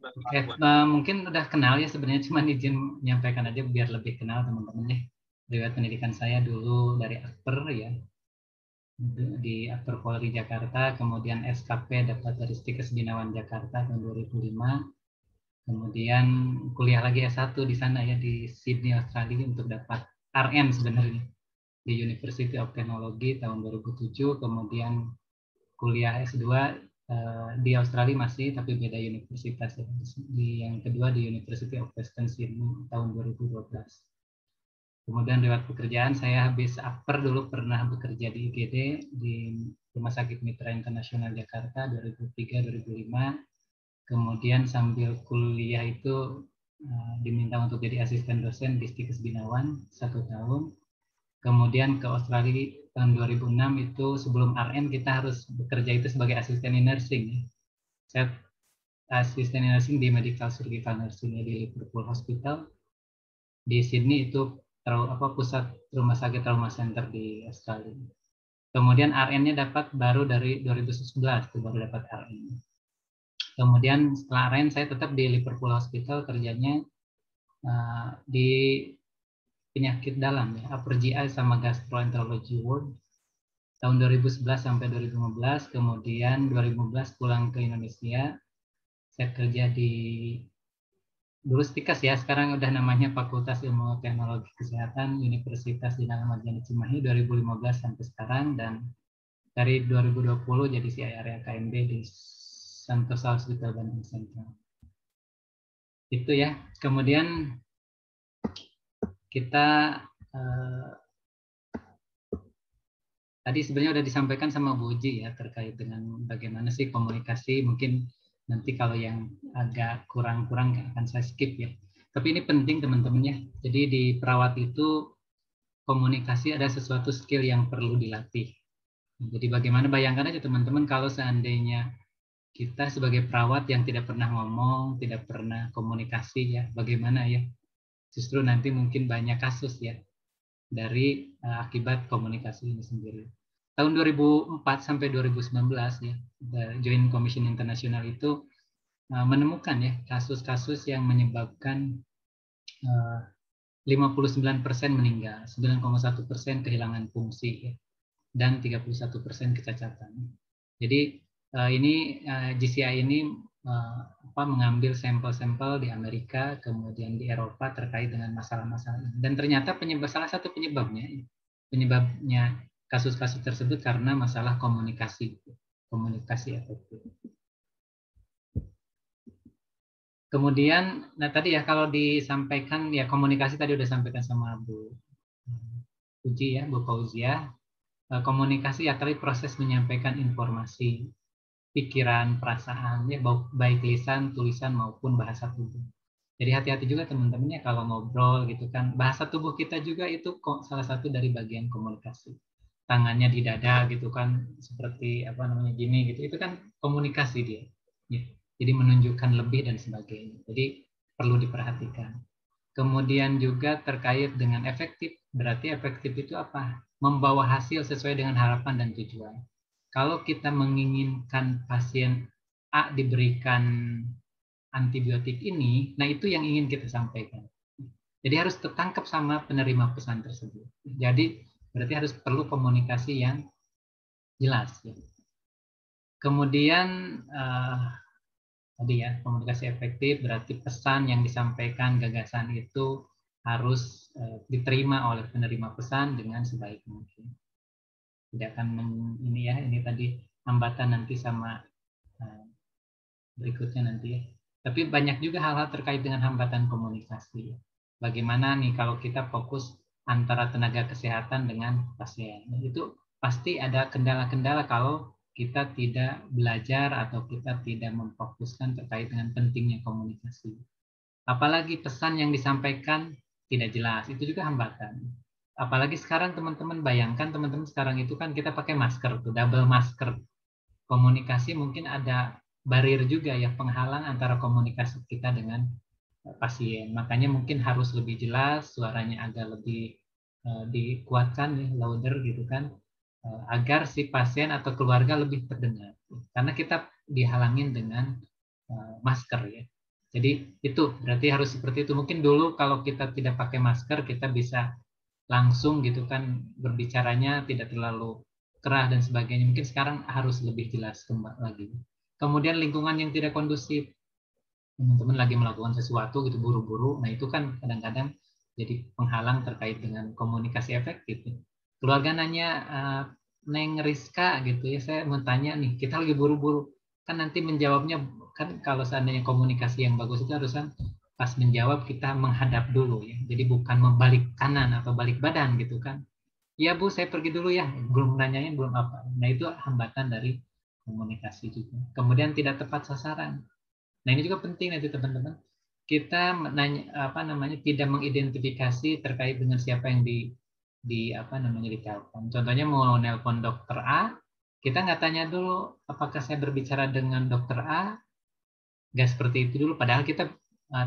Oke, mungkin udah kenal ya sebenarnya, cuma izin menyampaikan aja biar lebih kenal teman-teman ya. Riwayat pendidikan saya dulu dari Akper ya, di Akper Polri Jakarta, kemudian SKP dapat dari Stikes Binawan Jakarta tahun 2005, kemudian kuliah lagi S1 di sana ya di Sydney Australia untuk dapat RN sebenarnya di University of Technology tahun 2007, kemudian kuliah S2 di Australia masih, tapi beda universitas ya. Yang kedua di University of Western Sydney tahun 2012. Kemudian lewat pekerjaan saya habis Akper dulu pernah bekerja di IGD di Rumah Sakit Mitra Internasional Jakarta 2003-2005. Kemudian sambil kuliah itu diminta untuk jadi asisten dosen di Stikes Binawan 1 tahun. Kemudian ke Australia tahun 2006 itu sebelum RN kita harus bekerja itu sebagai asisten nursing. Saya asisten nursing di Medical Surgical Nursing di Liverpool Hospital. Di Sydney itu pusat rumah sakit trauma center di Australia. Kemudian RN-nya dapat baru dari 2011 itu baru dapat RN. Kemudian setelah RN saya tetap di Liverpool Hospital kerjanya di penyakit dalam ya, upper GI sama gastroenterology ward tahun 2011 sampai 2015, kemudian 2015 pulang ke Indonesia. Saya kerja di dulu Stikes ya, sekarang udah namanya Fakultas Ilmu Teknologi Kesehatan Universitas Dina Ahmad Yani Cimahi 2015 sampai sekarang, dan dari 2020 jadi CIR KMB di Santosa Hospital Bandung Sentral. Itu ya. Kemudian kita tadi sebenarnya udah disampaikan sama Bu Uji ya terkait dengan bagaimana sih komunikasi. Mungkin nanti kalau yang agak kurang-kurang akan saya skip ya. Tapi ini penting teman-teman ya. Jadi di perawat itu komunikasi ada sesuatu skill yang perlu dilatih. Jadi bagaimana, bayangkan aja teman-teman kalau seandainya kita sebagai perawat yang tidak pernah ngomong, tidak pernah komunikasi ya, bagaimana ya? Justru nanti mungkin banyak kasus ya dari akibat komunikasi ini sendiri. Tahun 2004 sampai 2019 ya, Joint Commission International itu menemukan ya kasus-kasus yang menyebabkan 59% meninggal, 9,1% kehilangan fungsi ya, dan 31% kecacatan. Jadi ini JCI ini mengambil sampel-sampel di Amerika, kemudian di Eropa terkait dengan masalah-masalah ini. Dan ternyata salah satu penyebabnya kasus-kasus tersebut karena masalah komunikasi efektif. Kemudian, nah tadi ya kalau disampaikan ya komunikasi tadi udah sampaikan sama Bu Uji ya, Bu Fauzia. Komunikasi ya tadi proses menyampaikan informasi, pikiran, perasaan ya baik lisan, tulisan maupun bahasa tubuh. Jadi hati-hati juga teman-teman ya kalau ngobrol gitu kan, bahasa tubuh kita juga itu salah satu dari bagian komunikasi. Tangannya di dada gitu kan, seperti gini gitu, itu kan komunikasi dia. Ya. Jadi menunjukkan lebih dan sebagainya. Jadi perlu diperhatikan. Kemudian juga terkait dengan efektif, berarti efektif itu apa? Membawa hasil sesuai dengan harapan dan tujuan. Kalau kita menginginkan pasien A diberikan antibiotik ini, nah itu yang ingin kita sampaikan. Jadi harus tertangkap sama penerima pesan tersebut. Jadi berarti harus perlu komunikasi yang jelas. Ya. Kemudian tadi ya komunikasi efektif berarti pesan yang disampaikan, gagasan itu harus diterima oleh penerima pesan dengan sebaik mungkin. Tidak akan ini tadi hambatan nanti sama berikutnya nanti ya. Tapi banyak juga hal-hal terkait dengan hambatan komunikasi. Bagaimana nih kalau kita fokus antara tenaga kesehatan dengan pasien. Itu pasti ada kendala-kendala kalau kita tidak belajar atau kita tidak memfokuskan terkait dengan pentingnya komunikasi. Apalagi pesan yang disampaikan tidak jelas, itu juga hambatan. Apalagi sekarang teman-teman bayangkan, teman-teman sekarang itu kan kita pakai masker, tuh double masker. Komunikasi mungkin ada barrier juga ya, penghalang antara komunikasi kita dengan pasien. Makanya mungkin harus lebih jelas, suaranya agak lebih dikuatkan ya, louder gitu kan, agar si pasien atau keluarga lebih terdengar. Karena kita dihalangin dengan masker ya. Jadi itu berarti harus seperti itu. Mungkin dulu kalau kita tidak pakai masker kita bisa langsung gitu kan berbicaranya tidak terlalu kerah dan sebagainya. Mungkin sekarang harus lebih jelas kembali lagi. Kemudian lingkungan yang tidak kondusif, teman-teman lagi melakukan sesuatu gitu buru-buru, nah itu kan kadang-kadang jadi penghalang terkait dengan komunikasi efektif. Keluarga nanya, Neng Rizka gitu ya, saya mau tanya nih, kita lagi buru-buru, kan nanti menjawabnya kan kalau seandainya komunikasi yang bagus itu harusnya pas menjawab kita menghadap dulu ya, jadi bukan membalik kanan atau balik badan gitu kan. Ya Bu, saya pergi dulu ya, belum nanyain belum apa. Nah itu hambatan dari komunikasi juga. Kemudian tidak tepat sasaran. Nah ini juga penting nanti teman-teman. Kita tidak mengidentifikasi terkait dengan siapa yang ditelepon. Contohnya mau nelpon dokter A, kita nggak tanya dulu apakah saya berbicara dengan dokter A, nggak seperti itu dulu. Padahal kita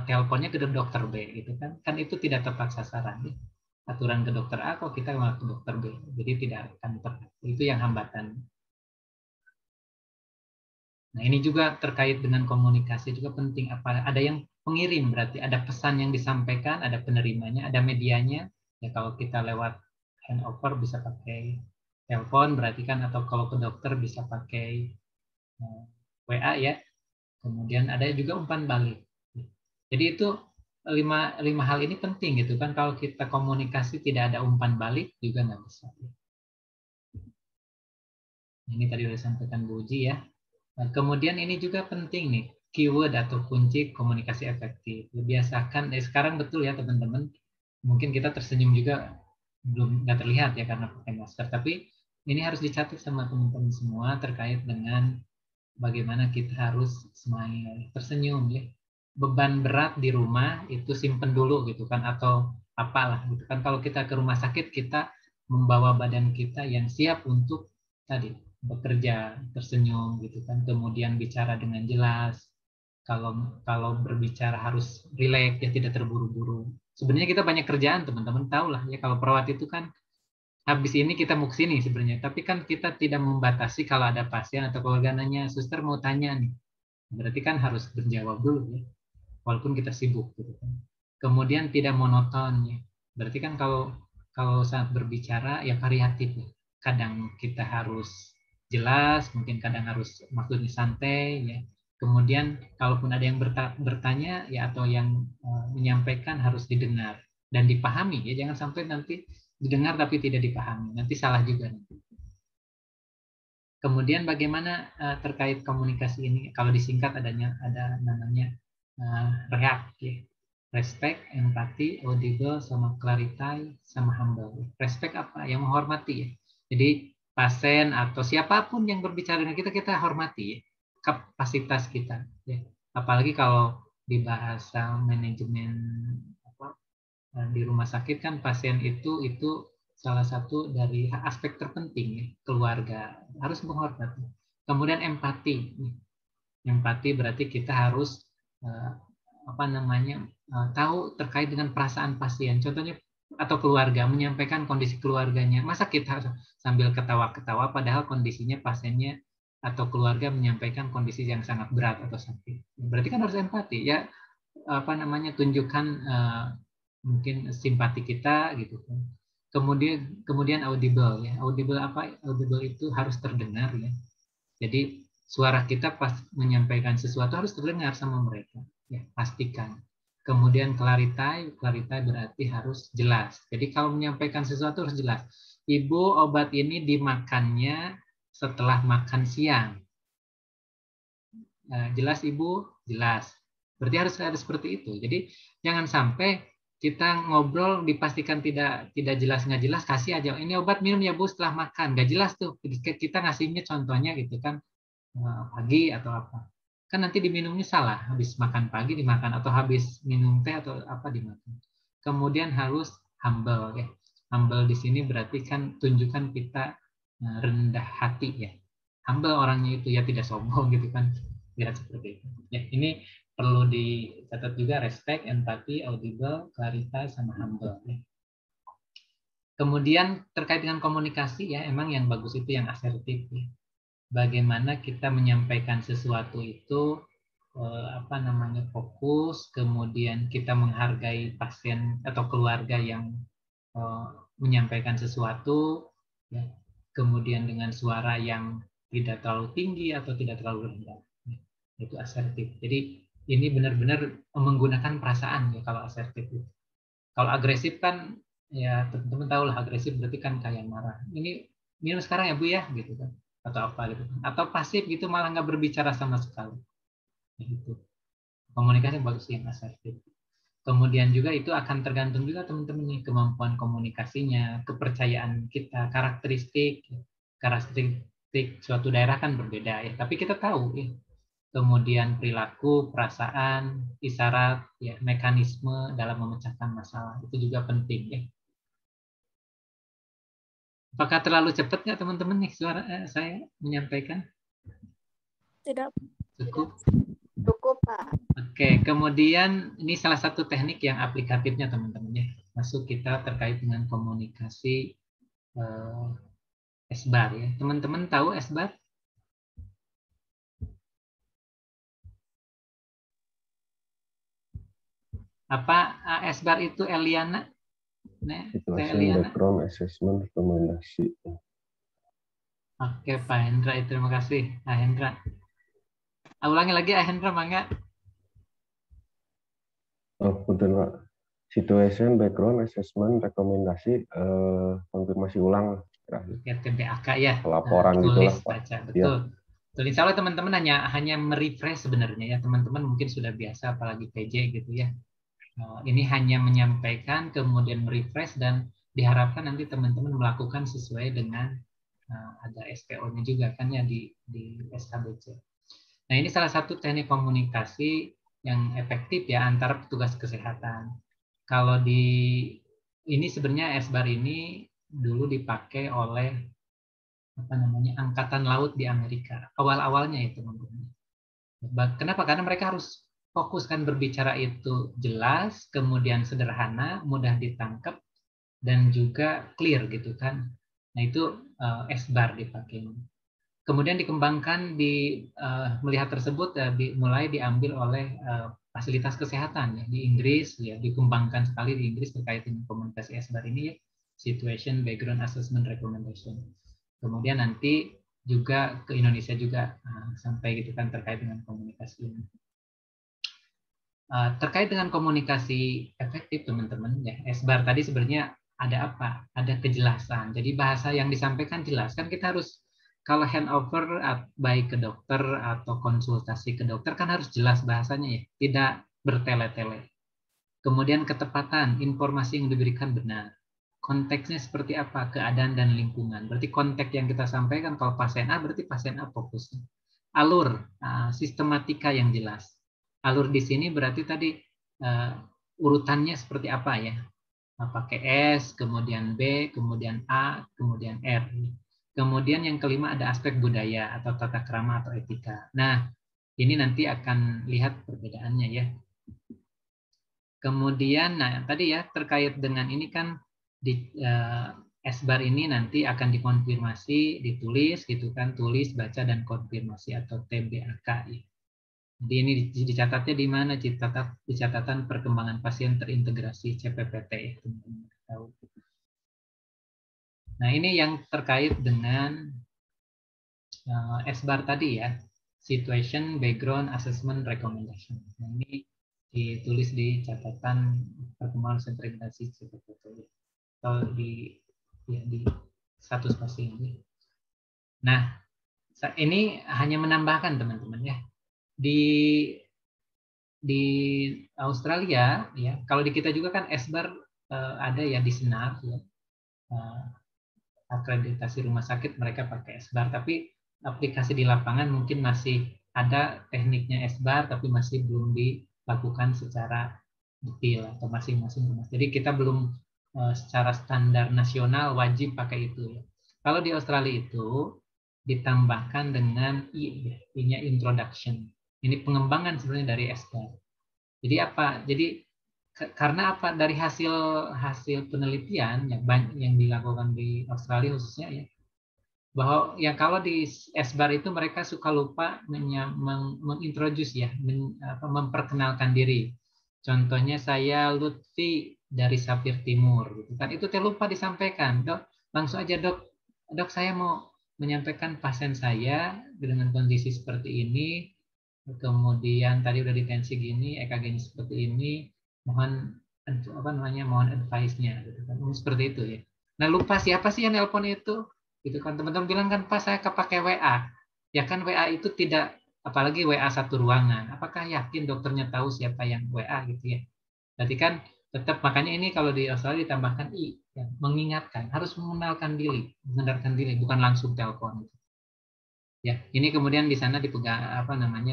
teleponnya ke dokter B, gitu kan? Kan itu tidak tepat sasaran. Aturan ke dokter A, kok kita malah ke dokter B, jadi tidak akan tepat. Itu yang hambatan. Nah, ini juga terkait dengan komunikasi juga penting. Ada yang pengirim, berarti ada pesan yang disampaikan, ada penerimanya, ada medianya. Ya kalau kita lewat handover bisa pakai telepon, berarti kan, atau kalau ke dokter bisa pakai WA ya. Kemudian ada juga umpan balik. Jadi itu lima hal ini penting gitu kan. Kalau kita komunikasi tidak ada umpan balik juga nggak bisa. Ini tadi sudah disampaikan Bu Uji ya. Nah, kemudian ini juga penting nih, keyword atau kunci komunikasi efektif. Biasakan, sekarang betul ya teman-teman, mungkin kita tersenyum juga belum nggak terlihat ya karena pakai masker, tapi ini harus dicatat sama teman-teman semua terkait dengan bagaimana kita harus smile, tersenyum ya. Beban berat di rumah itu simpen dulu gitu kan, atau apalah gitu kan. Kalau kita ke rumah sakit kita membawa badan kita yang siap untuk tadi bekerja, tersenyum gitu kan, kemudian bicara dengan jelas. Kalau berbicara harus rileks ya, tidak terburu-buru. Sebenarnya kita banyak kerjaan teman-teman, tahu lah ya, kalau perawat itu kan habis ini kita mau kesini sebenarnya, tapi kan kita tidak membatasi kalau ada pasien atau keluarga nanya, suster mau tanya nih, berarti kan harus berjawab dulu ya, walaupun kita sibuk gitu kan. Kemudian tidak monoton ya, berarti kan kalau kalau saat berbicara ya variatif ya. Kadang kita harus jelas, mungkin kadang harus maksudnya santai ya. Kemudian kalaupun ada yang bertanya ya atau yang menyampaikan harus didengar dan dipahami ya, jangan sampai nanti didengar tapi tidak dipahami, nanti salah juga. Kemudian bagaimana terkait komunikasi ini? Kalau disingkat ada namanya REACT ya. Respect, empati, audible, sama clarify, sama humble. Respect apa? Yang menghormati ya. Jadi pasien atau siapapun yang berbicara dengan kita, kita hormati ya. Kapasitas kita. Ya. Apalagi kalau di bahasa manajemen di rumah sakit kan pasien itu salah satu dari aspek terpenting ya, keluarga harus menghormati. Kemudian empati. Empati berarti kita harus tahu terkait dengan perasaan pasien. Contohnya atau keluarga menyampaikan kondisi keluarganya. Masa kita sambil ketawa-ketawa padahal kondisinya pasiennya atau keluarga menyampaikan kondisi yang sangat berat atau sakit. Berarti kan harus empati ya, tunjukkan mungkin simpati kita gitu kan. Kemudian audible ya. Audible apa? Audible itu harus terdengar ya. Jadi suara kita pas menyampaikan sesuatu harus terdengar sama mereka. Ya, pastikan. Kemudian clarify berarti harus jelas. Jadi kalau menyampaikan sesuatu harus jelas. Ibu, obat ini dimakannya setelah makan siang. Jelas Ibu? Jelas. Berarti harus ada seperti itu. Jadi jangan sampai kita ngobrol dipastikan tidak jelas, nggak jelas, kasih aja ini obat minum ya Bu setelah makan, nggak jelas tuh kita ngasihnya contohnya gitu kan, pagi atau apa, kan nanti diminumnya salah, habis makan pagi dimakan atau habis minum teh atau apa dimakan. Kemudian harus humble ya. Humble di sini berarti kan tunjukkan kita rendah hati ya. Humble orangnya itu ya, tidak sombong gitu kan, lihat seperti itu ya. Ini perlu dicatat juga, respect, empati, audible, clarify, sama humble ya. Kemudian terkait dengan komunikasi ya, emang yang bagus itu yang asertif ya. bagaimana kita menyampaikan sesuatu itu fokus, kemudian kita menghargai pasien atau keluarga yang menyampaikan sesuatu, ya, kemudian dengan suara yang tidak terlalu tinggi atau tidak terlalu rendah, itu asertif. Jadi ini benar-benar menggunakan perasaan ya kalau asertif itu. Kalau agresif kan ya teman-teman tahu lah, agresif berarti kan kayak marah. Ini minum sekarang ya Bu ya gitu kan, atau apa gitu. Atau pasif gitu malah nggak berbicara sama sekali. Gitu. Komunikasi bagus yang asertif. Kemudian juga itu akan tergantung juga teman-teman nih kemampuan komunikasinya, kepercayaan kita, karakteristik suatu daerah kan berbeda ya. Tapi kita tahu ya, kemudian perilaku, perasaan, isyarat, ya, mekanisme dalam memecahkan masalah itu juga penting ya. Apakah terlalu cepat nggak teman-teman nih suara saya menyampaikan? Tidak. Cukup. Cukup Pak. Oke, kemudian ini salah satu teknik yang aplikatifnya teman-teman ya. Masuk kita terkait dengan komunikasi SBAR ya. Teman-teman tahu SBAR? Apa SBAR itu Eliana? Situation Background Assessment Rekomendasi. Oke Pak Hendra, terima kasih Pak Hendra. Ulangi lagi Hendra, mangga. Oh, betul Pak. Situation Background Assessment Rekomendasi, konfirmasi ulang. Oke, TBAK ya. Laporan tulis, gitulah Pak. baca, betul. Ya. Tulis salah teman-teman hanya merefresh sebenarnya ya. Teman-teman mungkin sudah biasa apalagi PJ gitu ya. Ini hanya menyampaikan kemudian merefresh dan diharapkan nanti teman-teman melakukan sesuai dengan ada SPO-nya juga kan ya di SKBC. Nah, ini salah satu teknik komunikasi yang efektif ya antara petugas kesehatan. Kalau ini sebenarnya SBAR ini dulu dipakai oleh Angkatan Laut di Amerika. Awal-awalnya ya teman-teman. Kenapa? Karena mereka harus fokuskan berbicara itu jelas, kemudian sederhana, mudah ditangkap, dan juga clear gitu kan. Nah itu SBAR dipakai. Kemudian dikembangkan melihat tersebut mulai diambil oleh fasilitas kesehatan ya di Inggris ya, dikembangkan sekali di Inggris terkait dengan komunikasi SBAR ini ya, Situation Background Assessment Recommendation. Kemudian nanti juga ke Indonesia juga sampai gitu kan terkait dengan komunikasi ini. Terkait dengan komunikasi efektif teman-teman ya, SBAR tadi sebenarnya ada apa? Ada kejelasan. Jadi bahasa yang disampaikan jelas. Kan kita harus kalau handover baik ke dokter atau konsultasi ke dokter kan harus jelas bahasanya ya, tidak bertele-tele. Kemudian ketepatan, informasi yang diberikan benar. Konteksnya seperti apa, keadaan dan lingkungan. Berarti konteks yang kita sampaikan kalau pasien A berarti pasien A fokusnya. Alur, sistematika yang jelas. Alur di sini berarti tadi urutannya seperti apa ya. Pakai S, kemudian B, kemudian A, kemudian R. Kemudian yang kelima ada aspek budaya atau tata krama atau etika. Nah, ini nanti akan lihat perbedaannya ya. Kemudian, nah tadi ya terkait dengan ini kan di SBAR ini nanti akan dikonfirmasi, ditulis gitu kan, tulis, baca dan konfirmasi atau TBAK ya. Jadi ini dicatatnya di mana? Di catatan perkembangan pasien terintegrasi CPPT ya, teman-teman tahu. Nah ini yang terkait dengan SBAR tadi ya, Situation Background Assessment Recommendation. Nah, ini ditulis di catatan perkembangan terintegrasi CPPT atau di status pasien ini. Nah ini hanya menambahkan teman-teman ya. Di Australia ya, kalau di kita juga kan SBAR ada ya di Senar ya, akreditasi rumah sakit mereka pakai SBAR, tapi aplikasi di lapangan mungkin masih ada tekniknya SBAR tapi masih belum dilakukan secara detail atau masing-masing rumah. Jadi kita belum secara standar nasional wajib pakai itu ya. Kalau di Australia itu ditambahkan dengan I-nya introduction. Ini pengembangan sebenarnya dari SBAR. Jadi apa? Jadi karena apa? Dari hasil penelitian yang dilakukan di Australia khususnya ya, bahwa ya kalau di S-bar itu mereka suka lupa mengintroduce ya, memperkenalkan diri. Contohnya saya Lutfi dari Sapir Timur, gitu kan? Itu terlupa disampaikan, dok. Langsung aja dok, saya mau menyampaikan pasien saya dengan kondisi seperti ini, kemudian tadi udah ditensi gini, EKG-nya seperti ini, mohon mohon advice-nya, gitu kan? Seperti itu ya. Nah lupa siapa sih yang nelpon itu? Gitu kan teman-teman bilang kan pas saya kepake WA, ya kan WA itu tidak, apalagi WA satu ruangan. Apakah yakin dokternya tahu siapa yang WA gitu ya? Berarti kan tetap, makanya ini kalau di Australia ditambahkan I, ya, mengingatkan, harus mengenalkan diri, bukan langsung telepon. Ya, ini kemudian di sana dipegang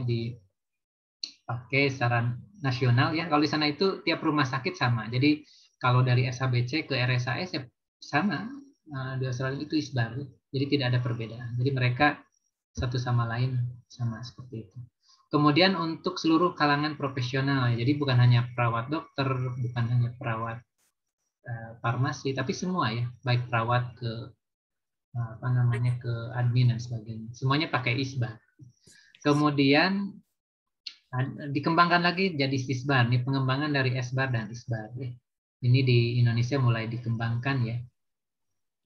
dipakai secara nasional ya. Kalau di sana itu tiap rumah sakit sama. Jadi kalau dari SHBC ke RSAS ya sama. Di Australia itu isbar, jadi tidak ada perbedaan. Jadi mereka satu sama lain sama seperti itu. Kemudian untuk seluruh kalangan profesional, jadi bukan hanya perawat dokter, bukan hanya perawat farmasi, tapi semua ya, baik perawat ke ke admin dan sebagainya, semuanya pakai isbar. Kemudian dikembangkan lagi jadi sisbar, ini pengembangan dari S-bar dan isbar. Ini di Indonesia mulai dikembangkan ya.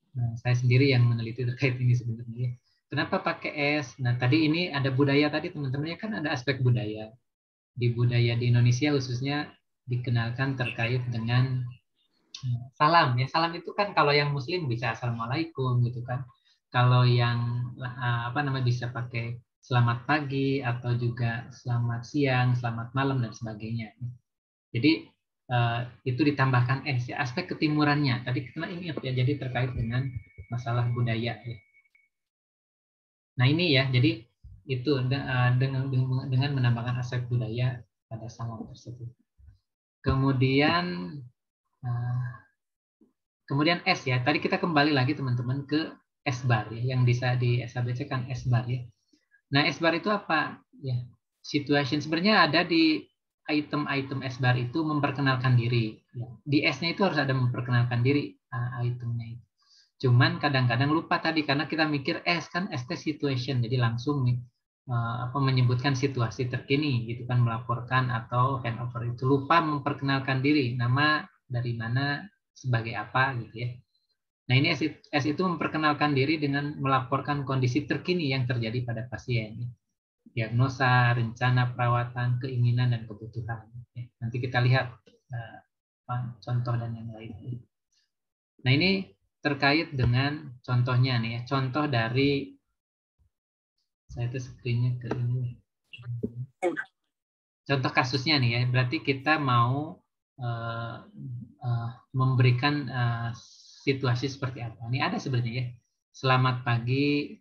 Nah, saya sendiri yang meneliti terkait ini sebenarnya. Kenapa pakai S? Nah, tadi ini ada budaya tadi teman-temannya kan ada aspek budaya. Di budaya di Indonesia khususnya dikenalkan terkait dengan salam ya. Salam itu kan kalau yang muslim bisa assalamualaikum gitu kan. Kalau yang bisa pakai selamat pagi atau juga selamat siang, selamat malam dan sebagainya. Jadi itu ditambahkan S ya, aspek ketimurannya. Tadi kita ingat ya, jadi terkait dengan masalah budaya ya. Nah ini ya, jadi itu dengan menambahkan aspek budaya pada salam tersebut. Kemudian S ya, tadi kita kembali lagi teman-teman ke S-bar ya, yang bisa di SHBC kan S-bar ya. Nah S-bar itu apa? Ya, situation sebenarnya ada di item-item S-bar itu memperkenalkan diri. Di S-nya itu harus ada memperkenalkan diri itemnya itu. Cuman kadang-kadang lupa tadi karena kita mikir S kan ST situation, jadi langsung nih menyebutkan situasi terkini gitu kan, melaporkan atau handover itu, lupa memperkenalkan diri, nama dari mana, sebagai apa gitu ya. Nah ini S itu memperkenalkan diri dengan melaporkan kondisi terkini yang terjadi pada pasien. Diagnosa, rencana perawatan, keinginan, dan kebutuhan. Nanti kita lihat contoh dan yang lain. Nah ini terkait dengan contohnya nih ya. Contoh dari, saya itu screen-nya ke ini. Contoh kasusnya nih ya. Berarti kita mau memberikan situasi seperti apa. Ini ada sebenarnya ya. Selamat pagi.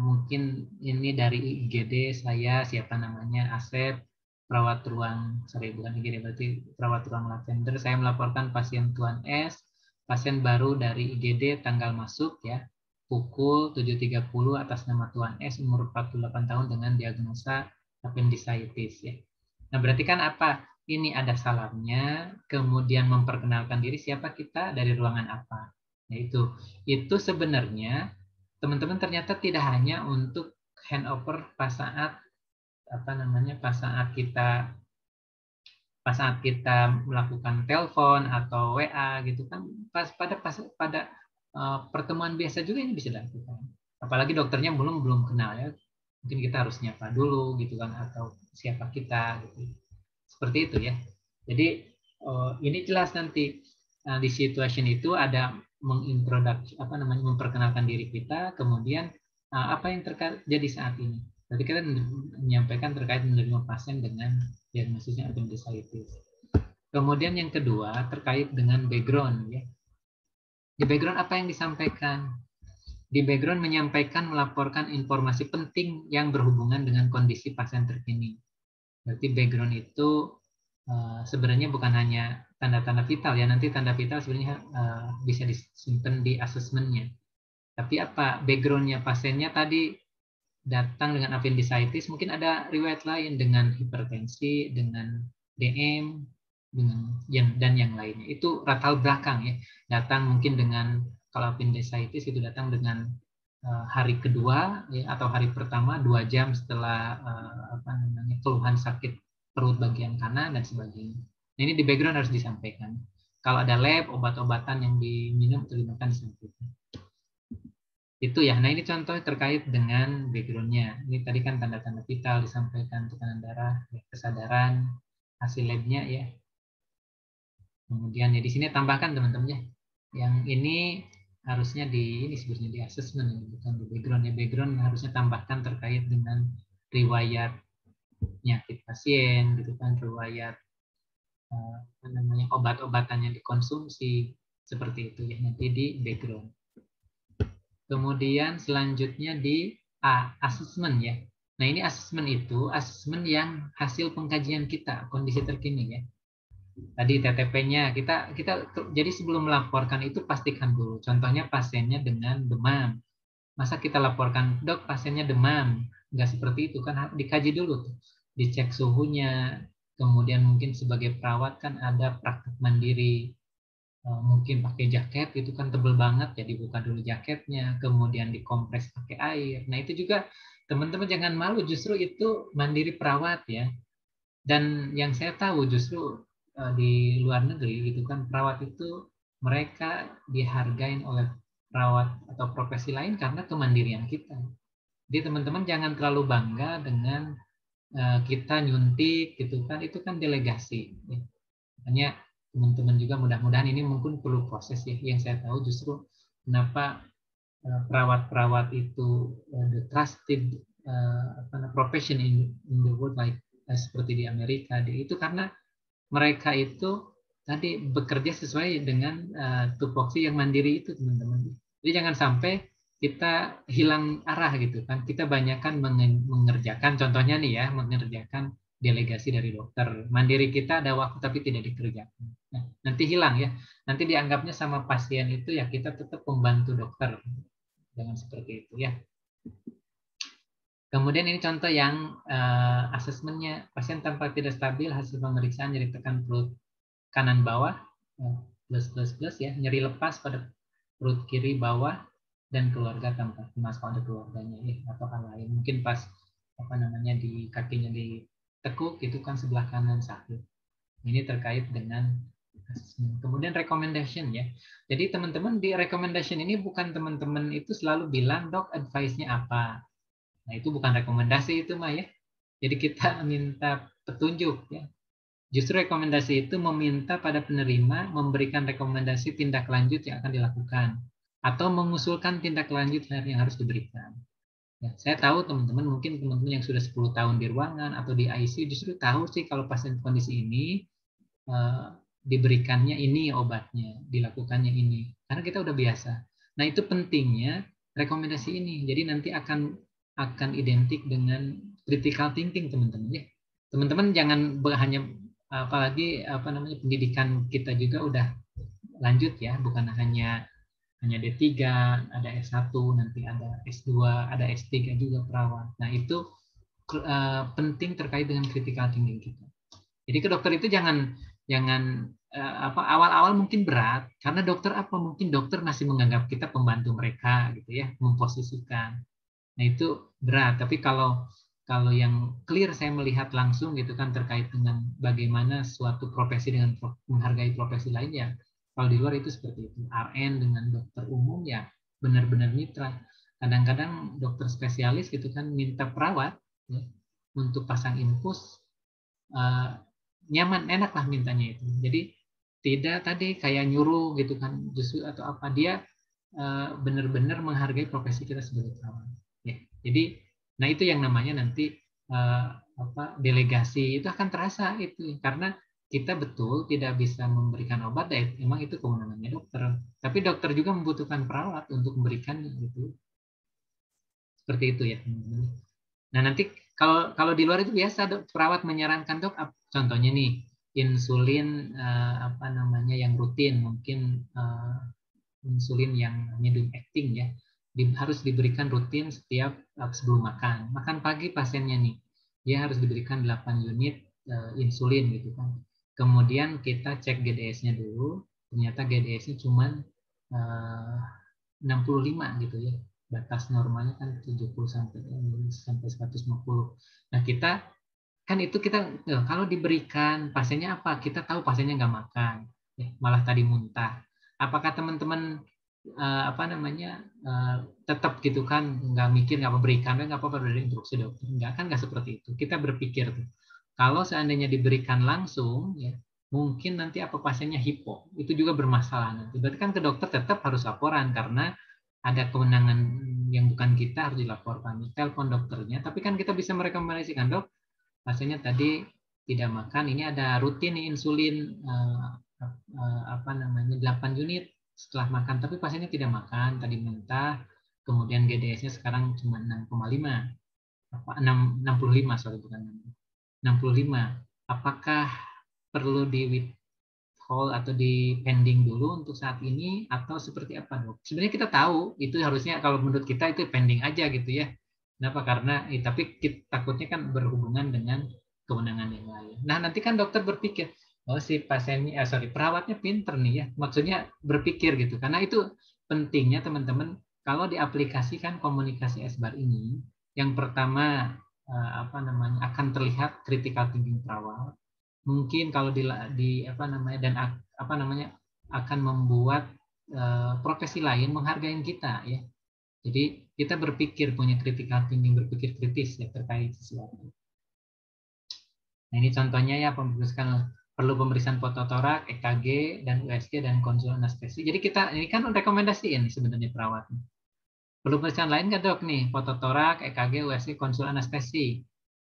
Mungkin ini dari IGD saya, siapa namanya, Asep, perawat ruang, bukan IGD, berarti perawat ruang Lavender. Saya melaporkan pasien Tuan S, pasien baru dari IGD, tanggal masuk ya, pukul 7.30 atas nama Tuan S, umur 48 tahun dengan diagnosa appendicitis ya. Nah berarti kan apa? Ini ada salamnya, kemudian memperkenalkan diri siapa kita, dari ruangan apa. Nah itu sebenarnya teman-teman ternyata tidak hanya untuk handover pas saat kita melakukan telepon atau WA gitu kan, pada pertemuan biasa juga ini bisa dilakukan. Apalagi dokternya belum kenal ya, mungkin kita harus nyapa dulu gitu kan, atau siapa kita gitu. Seperti itu ya. Jadi ini jelas nanti di situation itu ada memperkenalkan diri kita, kemudian apa yang terjadi saat ini. Jadi kita menyampaikan terkait menerima pasien dengan diagnosisnya appendicitis. Kemudian yang kedua terkait dengan background ya. Di background apa yang disampaikan? Di background menyampaikan, melaporkan informasi penting yang berhubungan dengan kondisi pasien terkini. Berarti background itu sebenarnya bukan hanya tanda-tanda vital ya, nanti tanda vital sebenarnya bisa disimpan di asesmennya. Tapi apa backgroundnya pasiennya tadi datang dengan appendicitis, mungkin ada riwayat lain dengan hipertensi, dengan DM, dan yang lainnya. Itu latar belakang ya. Datang mungkin dengan, kalau appendicitis itu datang dengan hari kedua ya, atau hari pertama 2 jam setelah keluhan sakit perut bagian kanan dan sebagainya. Nah, ini di background harus disampaikan. Kalau ada lab, obat-obatan yang diminum atau dimakan disampaikan. Itu ya. Nah, ini contoh terkait dengan background-nya. Ini tadi kan tanda-tanda vital disampaikan, tekanan darah, kesadaran, hasil lab-nya ya. Kemudian ya di sini tambahkan teman-teman ya. Yang ini harusnya ini sebenarnya di assessment, bukan di background. Ya, background harusnya tambahkan terkait dengan riwayat penyakit pasien, gitu kan, riwayat obat-obatan yang dikonsumsi, seperti itu ya, nanti di background. Kemudian selanjutnya di assessment ya. Nah, ini assessment itu assessment yang hasil pengkajian kita, kondisi terkini ya. Tadi TTP-nya kita jadi sebelum melaporkan itu pastikan dulu. Contohnya pasiennya dengan demam. Masa kita laporkan, dok pasiennya demam? Enggak seperti itu kan, dikaji dulu tuh. Dicek suhunya, kemudian mungkin sebagai perawat kan ada praktek mandiri, mungkin pakai jaket itu kan tebel banget, jadi buka dulu jaketnya, kemudian dikompres pakai air. Nah, itu juga teman-teman jangan malu, justru itu mandiri perawat ya. Dan yang saya tahu justru di luar negeri gitu kan, perawat itu mereka dihargain oleh perawat atau profesi lain karena kemandirian kita. Jadi teman-teman jangan terlalu bangga dengan kita nyuntik gitu kan, itu kan delegasi. Makanya teman-teman juga mudah-mudahan ini mungkin perlu proses ya. Yang saya tahu justru kenapa perawat-perawat itu the trusted profession in the world, like seperti di Amerika, itu karena mereka itu tadi bekerja sesuai dengan tupoksi yang mandiri itu teman-teman. Jadi jangan sampai kita hilang arah gitu kan. Kita banyakkan mengerjakan, contohnya nih ya, mengerjakan delegasi dari dokter. Mandiri kita ada waktu tapi tidak dikerjakan. Nah, nanti hilang ya. Nanti dianggapnya sama pasien itu ya kita tetap pembantu dokter. Jangan seperti itu ya. Kemudian ini contoh yang asesmennya, pasien tampak tidak stabil hasil pemeriksaan nyeri tekan perut kanan bawah plus ya, nyeri lepas pada perut kiri bawah, dan keluarga tampak cemas pada keluarganya ya, atau hal lain. Mungkin pas di kakinya ditekuk itu kan sebelah kanan sakit. Ini terkait dengan asesmen. Kemudian recommendation ya. Jadi teman-teman di recommendation ini bukan teman-teman itu selalu bilang dok advice-nya apa. Nah, itu bukan rekomendasi itu mah ya. Jadi kita minta petunjuk ya. Justru rekomendasi itu meminta pada penerima memberikan rekomendasi tindak lanjut yang akan dilakukan atau mengusulkan tindak lanjut yang harus diberikan. Ya, saya tahu teman-teman, mungkin teman-teman yang sudah 10 tahun di ruangan atau di ICU justru tahu sih kalau pasien kondisi ini diberikannya ini obatnya, dilakukannya ini. Karena kita udah biasa. Nah, itu pentingnya rekomendasi ini. Jadi nanti akan identik dengan critical thinking teman-teman ya. Teman-teman jangan hanya apalagi pendidikan kita juga udah lanjut ya, bukan hanya D3, ada S1, nanti ada S2, ada S3 juga perawat. Nah, itu penting terkait dengan critical thinking kita. Jadi ke dokter itu jangan awal-awal mungkin berat karena mungkin dokter masih menganggap kita pembantu mereka gitu ya, memposisikan. Nah, itu berat, tapi kalau yang clear saya melihat langsung gitu kan terkait dengan bagaimana suatu profesi dengan menghargai profesi lain ya. Kalau di luar itu seperti itu. RN dengan dokter umum ya benar-benar mitra. Kadang-kadang dokter spesialis gitu kan minta perawat ya, untuk pasang infus, nyaman, enak lah mintanya itu. Jadi tidak tadi kayak nyuruh gitu kan, justru atau apa, dia benar-benar menghargai profesi kita sebagai perawat. Ya, jadi nah itu yang namanya nanti delegasi itu akan terasa itu karena kita betul tidak bisa memberikan obat ya, memang itu kewenangannya dokter. Tapi dokter juga membutuhkan perawat untuk memberikan itu. Seperti itu ya. Nah, nanti kalau di luar itu biasa perawat menyarankan dok, contohnya nih insulin yang rutin, mungkin insulin yang medium acting ya. Harus diberikan rutin setiap sebelum makan. Makan pagi pasiennya nih, dia harus diberikan 8 unit insulin gitu kan. Kemudian kita cek GDS-nya dulu, ternyata GDS-nya cuma 65 gitu ya. batas normalnya kan 70 sampai 150. Nah, kita kan itu kita kalau diberikan pasiennya apa? Kita tahu pasiennya nggak makan, malah tadi muntah. Apakah teman-teman apa namanya tetap gitu kan nggak mikir nggak memberikan nggak apa-apa dari instruksi dokter, nggak kan, nggak seperti itu. Kita berpikir tuh kalau seandainya diberikan langsung ya mungkin nanti apa pasiennya hipo, itu juga bermasalah nanti. Berarti kan ke dokter tetap harus laporan karena ada kewenangan yang bukan kita harus dilaporkan. Telepon dokternya, tapi kan kita bisa merekomendasikan, dok pasiennya tadi tidak makan, ini ada rutin nih insulin apa namanya 8 unit setelah makan, tapi pasiennya tidak makan, tadi muntah, kemudian GDS-nya sekarang cuma 6,5, 65, sorry bukan 65. Apakah perlu di withhold atau di pending dulu untuk saat ini atau seperti apa, dok? Sebenarnya kita tahu itu harusnya kalau menurut kita itu pending aja gitu ya. Kenapa? Karena tapi takutnya kan berhubungan dengan kewenangan yang lain. Nah, nanti kan dokter berpikir, oh si pasiennya, perawatnya pinter nih ya. Maksudnya berpikir gitu. Karena itu pentingnya teman-teman kalau diaplikasikan komunikasi SBAR ini, yang pertama apa namanya akan terlihat critical thinking perawat. Mungkin kalau di apa namanya dan apa namanya akan membuat profesi lain menghargai kita ya. Jadi kita berpikir, punya critical thinking, berpikir kritis ya terkait sesuatu. Nah, ini contohnya ya perlu pemeriksaan fototorak, EKG dan USG dan konsul anestesi. Jadi kita ini kan rekomendasiin sebenarnya perawat. Perlu pemeriksaan lain nggak, dok nih? Fototorak, EKG, USG, konsul anestesi.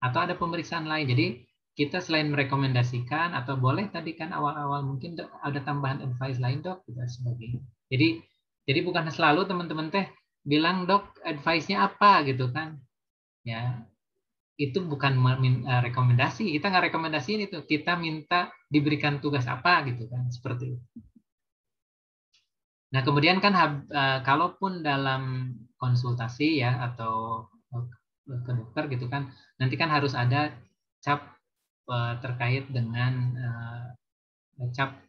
Atau ada pemeriksaan lain. Jadi kita selain merekomendasikan atau boleh tadi kan awal-awal mungkin ada tambahan advice lain, dok, dan sebagainya. Jadi bukan selalu teman-teman teh bilang, dok advice-nya apa gitu kan. Ya, itu bukan rekomendasi. Kita nggak rekomendasiin itu. Kita minta diberikan tugas apa gitu kan, seperti itu. Nah, kemudian kan kalaupun dalam konsultasi ya atau ke dokter gitu kan, nanti kan harus ada cap terkait dengan cap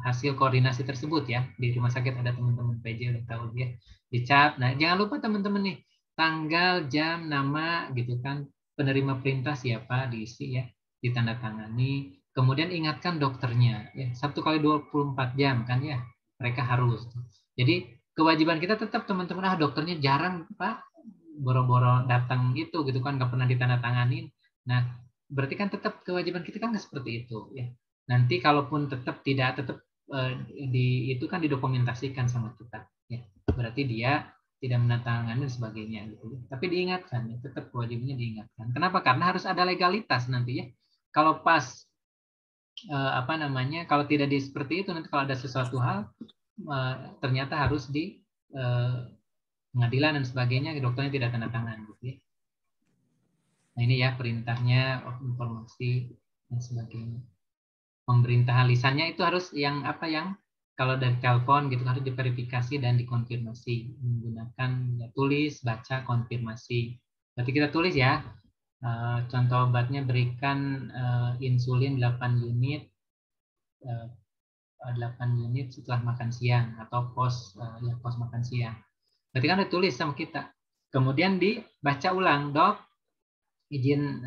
hasil koordinasi tersebut ya. Di rumah sakit ada teman-teman PJ udah tahu dia dicap. Nah, jangan lupa teman-teman nih tanggal, jam, nama gitu kan, penerima perintah siapa diisi ya, ditandatangani. Kemudian ingatkan dokternya ya, 1x24 jam kan ya. Mereka harus. Jadi kewajiban kita tetap teman-teman, dokternya jarang Pak, boro-boro datang itu gitu kan, nggak pernah ditandatanganin. Nah, berarti kan tetap kewajiban kita kan nggak seperti itu ya. Nanti kalaupun tetap itu kan didokumentasikan sama kita ya. Berarti dia tidak menandatangani dan sebagainya gitu. Tapi diingatkan ya, tetap kewajibannya diingatkan. Kenapa? Karena harus ada legalitas nanti ya. Kalau pas apa namanya, kalau tidak seperti itu nanti kalau ada sesuatu hal ternyata harus di pengadilan dan sebagainya, dokternya tidak tanda tangan gitu ya. Nah, ini ya perintahnya, informasi dan sebagainya. Pemerintahan lisannya itu harus yang apa, yang kalau dari telepon gitu harus diverifikasi dan dikonfirmasi menggunakan ya, tulis, baca, konfirmasi. Berarti kita tulis ya. Contoh obatnya berikan insulin 8 unit 8 unit setelah makan siang atau pos makan siang. Berarti kan ditulis sama kita. Kemudian dibaca ulang, dok, izin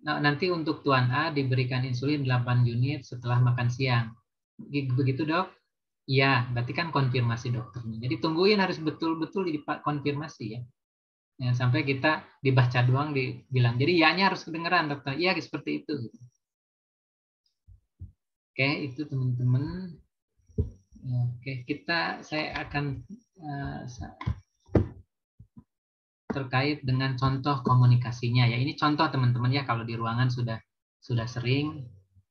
nanti untuk Tuan A diberikan insulin 8 unit setelah makan siang. Begitu, dok? Iya, berarti kan konfirmasi dokternya. Jadi tungguin harus betul-betul dikonfirmasi ya. Sampai kita dibaca doang dibilang. Jadi ya-nya harus kedengeran dokter. Iya, seperti itu. Oke, itu teman-teman. Oke, saya akan terkait dengan contoh komunikasinya ya. Ini contoh teman-teman ya, kalau di ruangan sudah sering,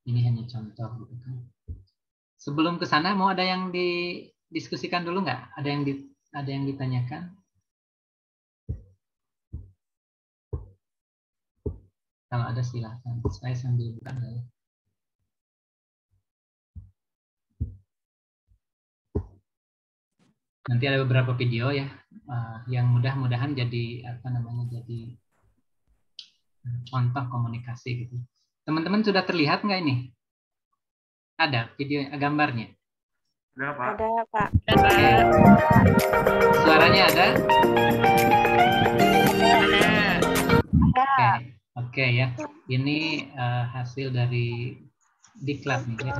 ini hanya contoh gitu kan. Sebelum ke sana mau ada yang didiskusikan dulu nggak? Ada yang ditanyakan? Kalau ada silakan. Saya sambil buka dulu. Nanti ada beberapa video ya yang mudah-mudahan jadi jadi contoh komunikasi gitu. Teman-teman sudah terlihat nggak ini? Ada video gambarnya? Ada, Pak. Ada, Pak. Oke. Suaranya ada? Oke, oke ya. Ini hasil dari diklat nih ya.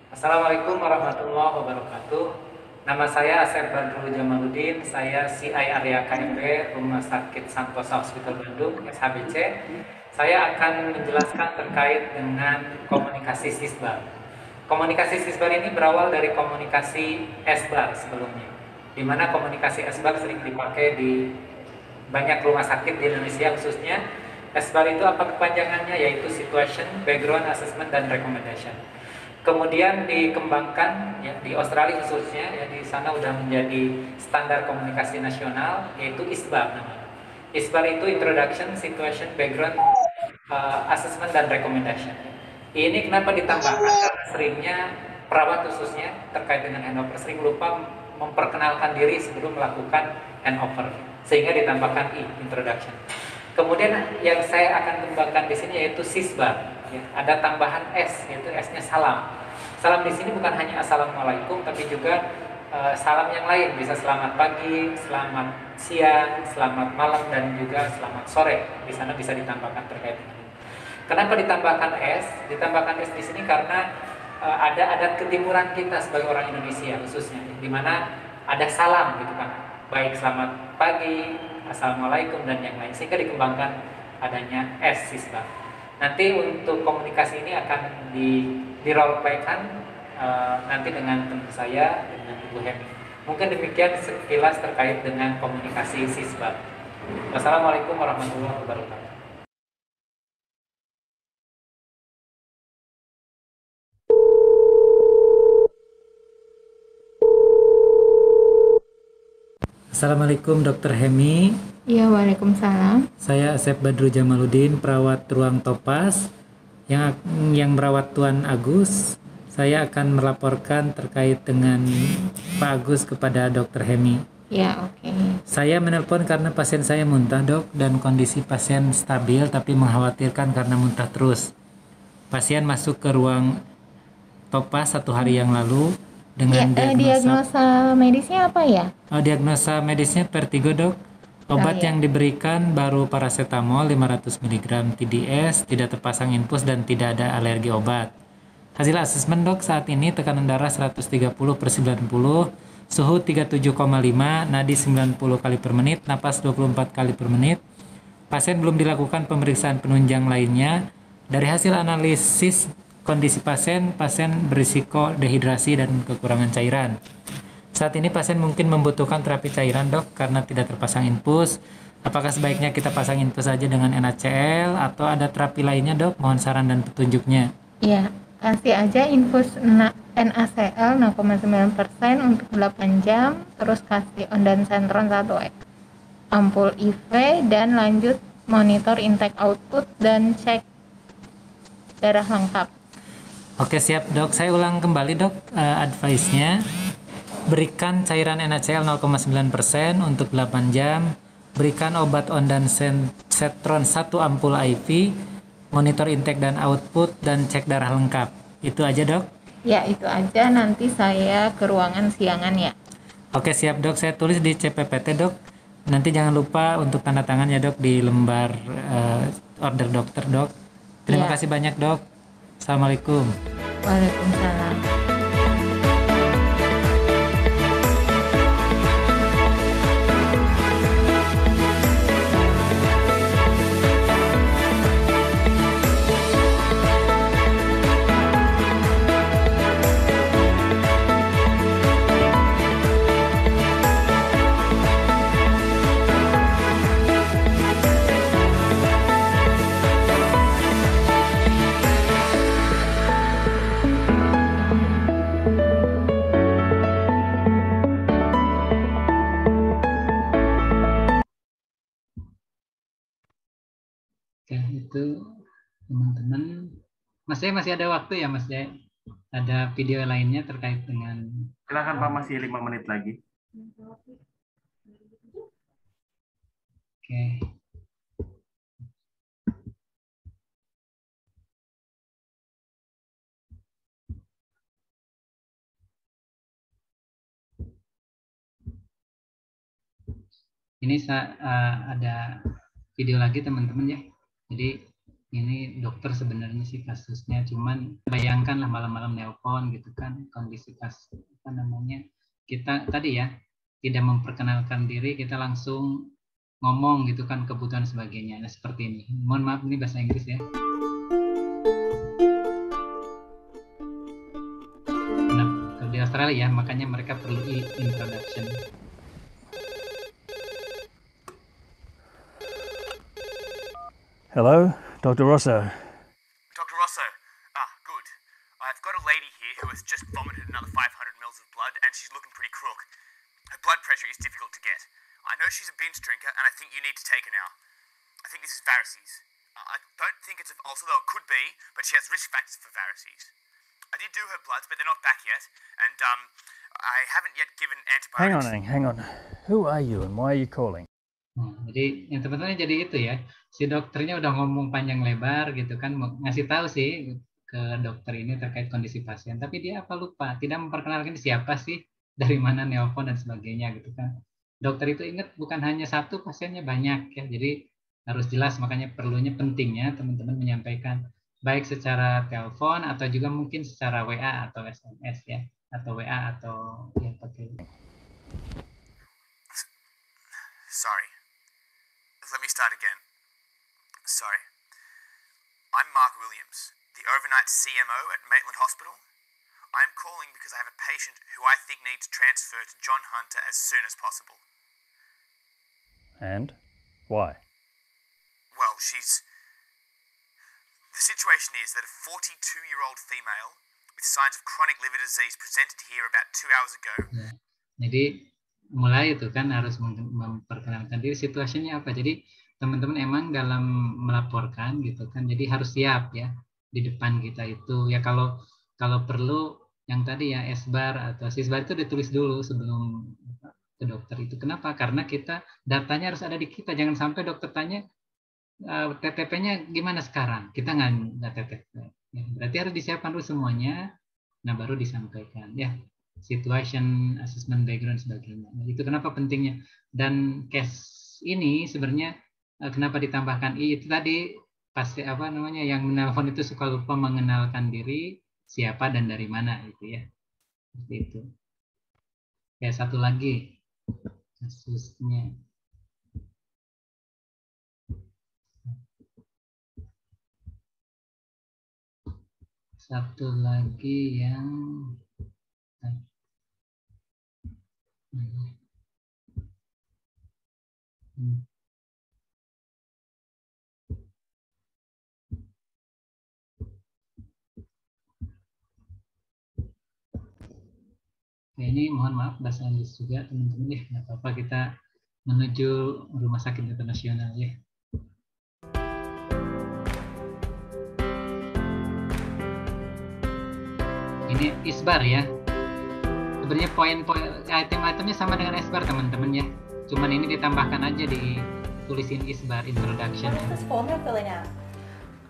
Assalamualaikum warahmatullahi wabarakatuh. Nama saya Asep Badrul Jamaluddin. Saya CI Area KMB Rumah Sakit Santosa Hospital Bandung SHBC. Saya akan menjelaskan terkait dengan komunikasi sisbar. Komunikasi sisbar ini berawal dari komunikasi SBAR sebelumnya, di mana komunikasi SBAR sering dipakai di banyak rumah sakit di Indonesia khususnya. SBAR itu apa kepanjangannya? Yaitu Situation, Background Assessment, dan Recommendation. Kemudian dikembangkan ya, di Australia khususnya, ya, di sana udah menjadi standar komunikasi nasional, yaitu ISBAR namanya. ISBAR itu Introduction, Situation, Background, Assessment, dan Recommendation. Ini kenapa ditambahkan? Karena seringnya perawat khususnya terkait dengan handover sering lupa memperkenalkan diri sebelum melakukan handover, sehingga ditambahkan Introduction. Kemudian yang saya akan kembangkan di sini yaitu SISBAR. Ya, ada tambahan S, yaitu S-nya salam. Salam di sini bukan hanya assalamualaikum, tapi juga salam yang lain, bisa selamat pagi, selamat siang, selamat malam, dan juga selamat sore. Di sana bisa ditambahkan terkait dengan ini. Kenapa ditambahkan S? Ditambahkan S di sini karena ada adat ketimuran kita sebagai orang Indonesia khususnya, di mana ada salam gitu kan, baik selamat pagi, assalamualaikum, dan yang lain, sehingga dikembangkan adanya S SISBAR. Nanti untuk komunikasi ini akan di role playkan nanti dengan teman saya, dengan Ibu Hemi. Mungkin demikian sekilas terkait dengan komunikasi SISBAR. Wassalamualaikum warahmatullahi wabarakatuh. Assalamualaikum Dr. Hemi. Iya, waalaikumsalam. Saya Asep Badrul Jamaluddin, perawat ruang Topas yang merawat Tuan Agus. Saya akan melaporkan terkait dengan Pak Agus kepada Dr. Hemi. Ya, oke. Saya menelpon karena pasien saya muntah, Dok, dan kondisi pasien stabil tapi mengkhawatirkan karena muntah terus. Pasien masuk ke ruang Topas 1 hari yang lalu dengan diagnosa medisnya apa ya? Diagnosa medisnya vertigo, Dok. Obat yang diberikan baru paracetamol 500 mg TDS, tidak terpasang infus dan tidak ada alergi obat. Hasil asesmen, Dok, saat ini tekanan darah 130/90, suhu 37,5, nadi 90 kali per menit, napas 24 kali per menit. Pasien belum dilakukan pemeriksaan penunjang lainnya. Dari hasil analisis kondisi pasien berisiko dehidrasi dan kekurangan cairan. Saat ini pasien mungkin membutuhkan terapi cairan, Dok, karena tidak terpasang infus. Apakah sebaiknya kita pasang infus saja dengan NaCl atau ada terapi lainnya, Dok? Mohon saran dan petunjuknya. Iya, kasih aja infus NaCl 0,9% untuk 8 jam, terus kasih ondansetron 1 ampul IV, dan lanjut monitor intake output dan cek darah lengkap. Oke, siap, Dok. Saya ulang kembali, Dok, advice-nya. Berikan cairan NaCl 0,9% untuk 8 jam. Berikan obat ondansetron 1 ampul IV. Monitor intake dan output dan cek darah lengkap. Itu aja, Dok? Ya, itu aja. Nanti saya ke ruangan siangan ya. Oke, siap, Dok. Saya tulis di CPPT, Dok. Nanti jangan lupa untuk tanda tangan ya, Dok, di lembar order dokter, Dok. Terima kasih banyak, Dok. Assalamualaikum. Waalaikumsalam. Itu teman-teman. Mas Jaya masih ada waktu ya, Mas Jaya? Ada video lainnya terkait dengan... Silakan Pak, masih 5 menit lagi. Oke. Ini ada video lagi teman-teman ya. Jadi ini dokter sebenarnya sih kasusnya, cuman bayangkanlah malam-malam nelpon gitu kan, kondisi kasus apa namanya, kita tadi ya tidak memperkenalkan diri, kita langsung ngomong gitu kan kebutuhan sebagainya. Nah seperti ini. Mohon maaf ini bahasa Inggris ya. Nah kalau di Australia ya makanya mereka perlu introduction. Hello, Dr. Rosso. Dr. Rosso. Good. I've got a lady here who has just vomited another 500 mils of blood and she's looking pretty crook. Her blood pressure is difficult to get. I know she's a binge drinker and I think you need to take her now. I think this is varices. I don't think it's although it could be, but she has risk factors for varices. I did do her bloods, but they're not back yet, and I haven't yet given antibiotics. Hang on. Who are you and why are you calling? Jadi yang teman-teman jadi itu ya, si dokternya udah ngomong panjang lebar gitu kan, ngasih tahu sih ke dokter ini terkait kondisi pasien, tapi dia apa lupa, tidak memperkenalkan siapa sih, dari mana nelpon dan sebagainya gitu kan. Dokter itu ingat bukan hanya satu pasiennya banyak ya, jadi harus jelas, makanya perlunya pentingnya teman-teman menyampaikan baik secara telepon atau juga mungkin secara WA atau SMS ya, atau WA atau ya pakai. Sorry. Let me start again. Sorry. I'm Mark Williams, the overnight CMO at Maitland Hospital. I'm calling because I have a patient who I think needs transfer to John Hunter as soon as possible. And? Why? Well, the situation is that a 42-year-old female with signs of chronic liver disease presented here about 2 hours ago. Ya. Jadi mulai itu kan harus memperkenalkan diri, situasinya apa. Jadi teman-teman emang dalam melaporkan gitu kan, jadi harus siap ya di depan kita itu ya, kalau perlu yang tadi ya SBAR atau SISBAR itu ditulis dulu sebelum ke dokter itu. Kenapa? Karena kita datanya harus ada di kita, jangan sampai dokter tanya TTP-nya gimana sekarang, kita nggak TTP ya, berarti harus disiapkan dulu semuanya, nah baru disampaikan ya, situation assessment background sebagainya. Nah, itu kenapa pentingnya. Dan case ini sebenarnya kenapa ditambahkan itu tadi, pasti apa namanya yang menelpon itu suka lupa mengenalkan diri, siapa dan dari mana gitu ya. Seperti itu. Kayak satu lagi kasusnya. Satu lagi yang ini mohon maaf bahasa Inggris juga teman-teman ya, nggak apa-apa, kita menuju rumah sakit internasional ya. Ini ISBAR ya. Sebenarnya poin-poin item-itemnya sama dengan ISBAR teman-teman ya. Cuman ini ditambahkan aja ditulisin ISBAR introduction. What is this form you're filling out?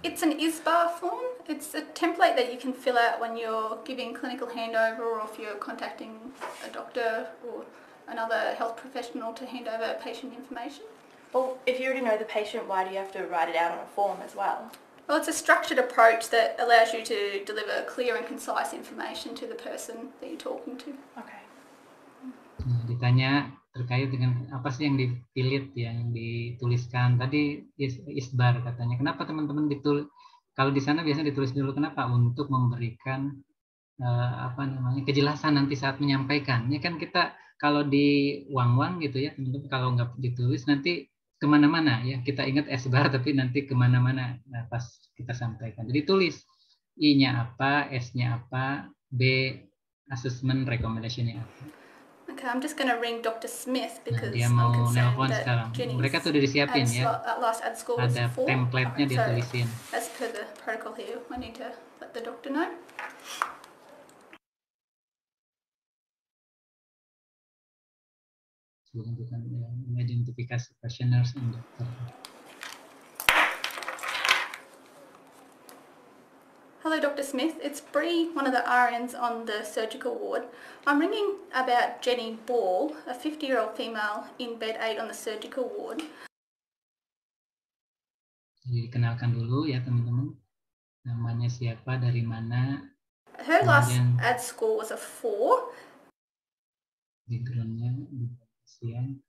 It's an ISBAR form. It's a template that you can fill out when you're giving clinical handover or if you're contacting a doctor or another health professional to hand over patient information. Well, if you already know the patient, why do you have to write it out on a form as well? Well, it's a structured approach that allows you to deliver clear and concise information to the person that you're talking to. Okay. Nah, ditanya terkait dengan apa sih yang dipilih, yang dituliskan tadi ISBAR katanya. Kenapa teman-teman ditulis? Kalau di sana biasanya ditulis dulu, kenapa? Untuk memberikan kejelasan nanti saat menyampaikan. Ini kan kita kalau di wang-wang gitu ya teman-teman, kalau nggak ditulis nanti kemana-mana ya, kita ingat SBAR tapi nanti kemana-mana pas kita sampaikan. Jadi tulis I-nya apa, S-nya apa, B assessment recommendation-nya apa. Okay, I'm just going to ring Dr. Smith because dia mau I'm concerned nelpon that sekarang. Jenny's Mereka tuh udah disiapin ya. last ad score was Ada 4. template-nya dia So, tulisin. as per the protocol here, I need to let the doctor know. sebelum kita mengidentifikasi questionnaires and dokter. Hello, Dr. Smith. It's Bree, one of the RNs on the surgical ward. I'm ringing about Jenny Ball, a 50-year-old female in bed 8 on the surgical ward. Jadi dikenalkan dulu ya teman-teman. Namanya siapa, dari mana. Her last AD score was a 4. Backgroundnya siang.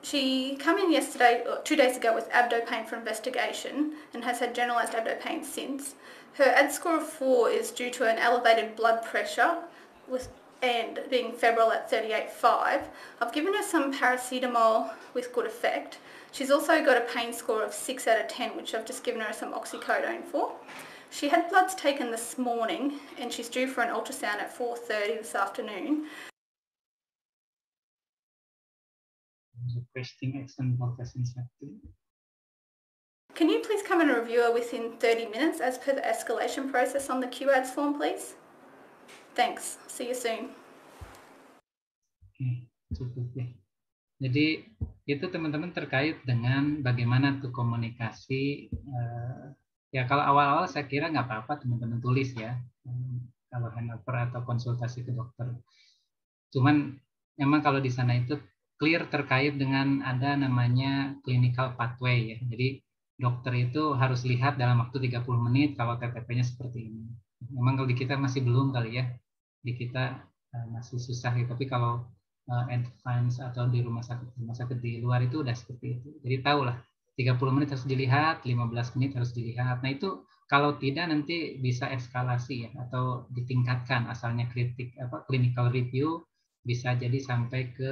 She came in yesterday, or 2 days ago, with abdo pain for investigation and has had generalised abdo pain since. Her AD score of 4 is due to an elevated blood pressure and being febrile at 38.5. I've given her some paracetamol with good effect. She's also got a pain score of 6 out of 10, which I've just given her some oxycodone for. She had bloods taken this morning and she's due for an ultrasound at 4:30 this afternoon. Requesting external profession safety. Can you please come and review her within 30 minutes as per the escalation process on the QADS form, please? Thanks. See you soon. Oke, cukup ya. Jadi itu teman-teman terkait dengan bagaimana tuh komunikasi. Ya kalau awal-awal saya kira nggak apa-apa teman-teman tulis ya. Kalau handover atau konsultasi ke dokter. Cuman memang kalau di sana itu clear terkait dengan ada namanya clinical pathway ya. Jadi dokter itu harus lihat dalam waktu 30 menit kalau TTP-nya seperti ini. Memang kalau di kita masih belum kali ya. Di kita masih susah ya. Tapi kalau advance atau di rumah sakit di luar itu udah seperti itu. Jadi tahulah 30 menit harus dilihat, 15 menit harus dilihat. Nah itu kalau tidak nanti bisa eskalasi ya atau ditingkatkan asalnya clinical review bisa jadi sampai ke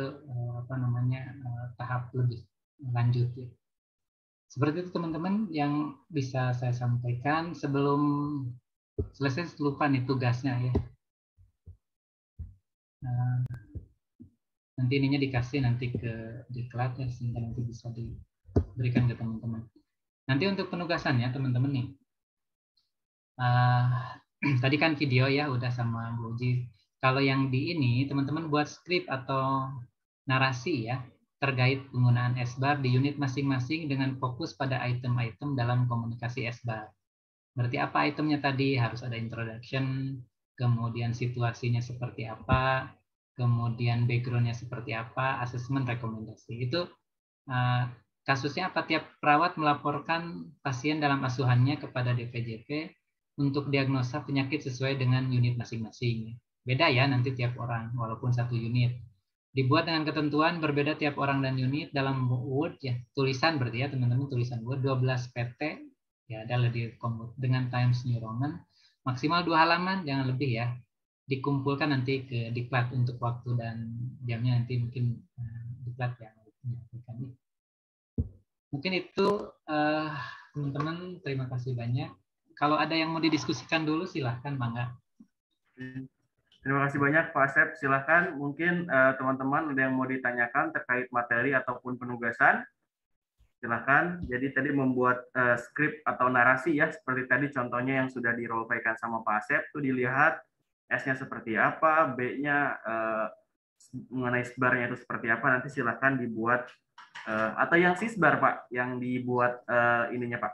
tahap lebih lanjut ya. Seperti itu teman-teman yang bisa saya sampaikan. Sebelum selesai lupa nih tugasnya ya. Nanti ininya dikasih nanti ke diklat ya, sehingga nanti bisa diberikan ke teman-teman. Nanti untuk penugasannya teman-teman nih. Tadi kan video ya udah sama Bu Uji. Kalau yang di ini, teman-teman buat skrip atau narasi ya, terkait penggunaan SBAR di unit masing-masing dengan fokus pada item-item dalam komunikasi SBAR. Berarti apa itemnya tadi? Harus ada introduction, kemudian situasinya seperti apa, kemudian background-nya seperti apa, assessment, rekomendasi. Itu kasusnya apa? Tiap perawat melaporkan pasien dalam asuhannya kepada DPJP untuk diagnosa penyakit sesuai dengan unit masing-masing. Beda ya nanti tiap orang, walaupun satu unit. Dibuat dengan ketentuan berbeda tiap orang dan unit dalam Word ya. Tulisan berarti ya teman-teman, tulisan Word 12 PT ya, ada dengan Times New Roman. Maksimal 2 halaman, jangan lebih ya. Dikumpulkan nanti ke diklat untuk waktu dan jamnya nanti mungkin diklat yang menyampaikan. Mungkin itu teman-teman, terima kasih banyak. Kalau ada yang mau didiskusikan dulu silahkan Mangga. Terima kasih banyak Pak Asep. Silahkan mungkin teman-teman ada yang mau ditanyakan terkait materi ataupun penugasan. Silahkan. Jadi tadi membuat skrip atau narasi ya, seperti tadi contohnya yang sudah dirolplaykan sama Pak Asep, itu dilihat S-nya seperti apa, B-nya mengenai SBAR-nya itu seperti apa, nanti silahkan dibuat, atau yang sisbar Pak, yang dibuat ininya Pak.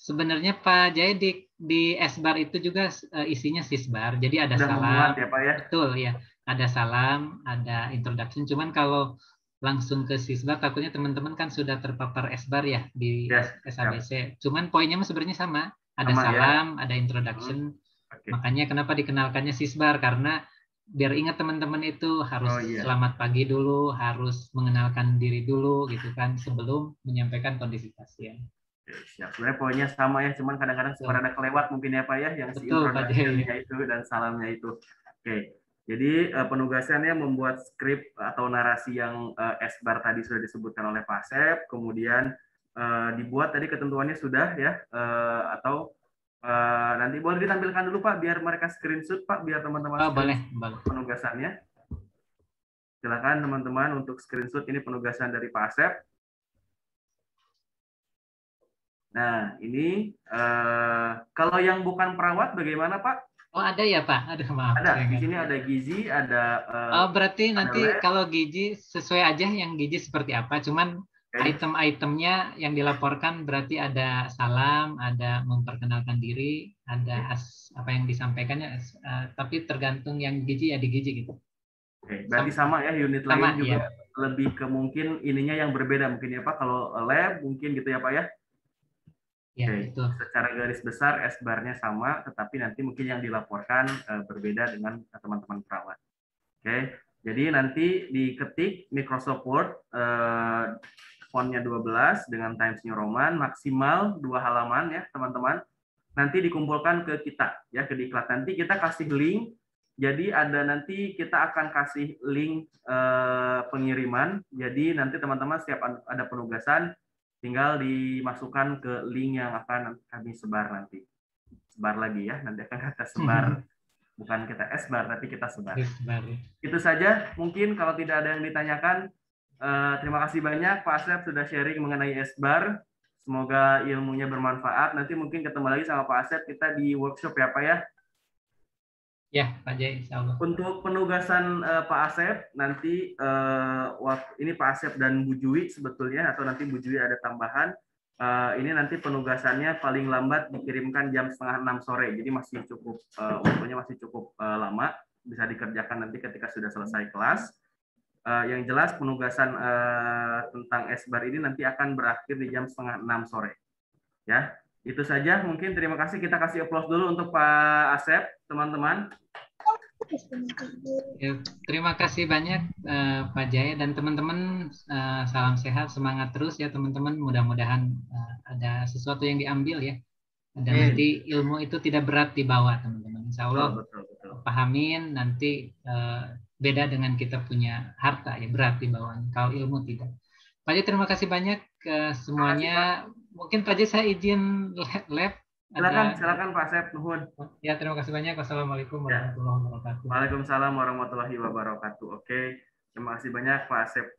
Sebenarnya Pak Jaya di SBAR itu juga isinya sisbar, jadi ada salam, ya, Pak, ya? Betul ya, ada salam, ada introduction. Cuman kalau langsung ke sisbar, takutnya teman-teman kan sudah terpapar SBAR ya di SABC. Cuman poinnya sebenarnya sama, ada salam, ya? Ada introduction. Makanya kenapa dikenalkannya sisbar, karena biar ingat teman-teman itu harus selamat pagi dulu, harus mengenalkan diri dulu gitu kan sebelum menyampaikan kondisi pasien. Siap. Sebenarnya poinnya sama ya, cuman kadang-kadang suka ada kelewat mungkin ya Pak ya, yang si introduction-nya itu dan salamnya itu. Oke, jadi penugasannya membuat skrip atau narasi yang SBAR tadi sudah disebutkan oleh Pak Asep, kemudian dibuat tadi ketentuannya sudah ya, atau nanti boleh ditampilkan dulu Pak, biar mereka screenshot Pak, biar teman-teman boleh. Penugasannya. Silakan teman-teman untuk screenshot ini penugasan dari Pak Asep. Nah, ini kalau yang bukan perawat bagaimana Pak? Oh, ada ya, Pak? Aduh, maaf. Ada, di sini ada gizi, ada berarti nanti lab. kalau gizi sesuai aja yang gizi seperti apa, cuman item-itemnya yang dilaporkan berarti ada salam, ada memperkenalkan diri, ada apa yang disampaikannya, tapi tergantung yang gizi ya di gizi gitu. Oke, berarti sama ya, unit lain juga lebih ke mungkin ininya yang berbeda mungkin ya Pak, kalau lab mungkin gitu ya Pak ya? Ya, oke, betul. secara garis besar S-bar-nya sama, tetapi nanti mungkin yang dilaporkan berbeda dengan teman-teman perawat. Oke, jadi nanti diketik Microsoft Word, fontnya 12 dengan Times New Roman, maksimal 2 halaman ya teman-teman. Nanti dikumpulkan ke kita ya, ke diklat. Nanti kita kasih link. Jadi nanti kita akan kasih link pengiriman. Jadi nanti teman-teman setiap ada penugasan tinggal dimasukkan ke link yang akan kami sebar nanti. Sebar lagi ya, nanti akan kita sebar. Bukan kita S-bar, tapi kita sebar. Itu saja, mungkin kalau tidak ada yang ditanyakan. Terima kasih banyak Pak Asep sudah sharing mengenai S-bar. Semoga ilmunya bermanfaat. Nanti mungkin ketemu lagi sama Pak Asep, kita di workshop ya Pak ya? Ya, Pak Jai, insya Allah. Untuk penugasan Pak Asep, nanti ini Pak Asep dan Bu Jui sebetulnya, atau nanti Bu Jui ada tambahan, ini nanti penugasannya paling lambat dikirimkan jam 5:30 sore, jadi masih cukup, waktunya masih cukup lama, bisa dikerjakan nanti ketika sudah selesai kelas. Yang jelas penugasan tentang S-bar ini nanti akan berakhir di jam 5:30 sore. Ya, itu saja. Mungkin terima kasih. Kita kasih applause dulu untuk Pak Asep, teman-teman. Ya, terima kasih banyak Pak Jaya dan teman-teman. Salam sehat, semangat terus ya teman-teman. Mudah-mudahan ada sesuatu yang diambil ya. Dan nanti ilmu itu tidak berat dibawa teman-teman. Insya Allah pahamin nanti beda dengan kita punya harta ya, berat dibawa. Kalau ilmu tidak. Pak Jaya terima kasih banyak semuanya. Mungkin Pak Jaya saya izin lab. Silakan Pak Asep, nuhun. Ya, terima kasih banyak. Wassalamualaikum warahmatullahi wabarakatuh. Waalaikumsalam warahmatullahi wabarakatuh. Oke, terima kasih banyak Pak Asep.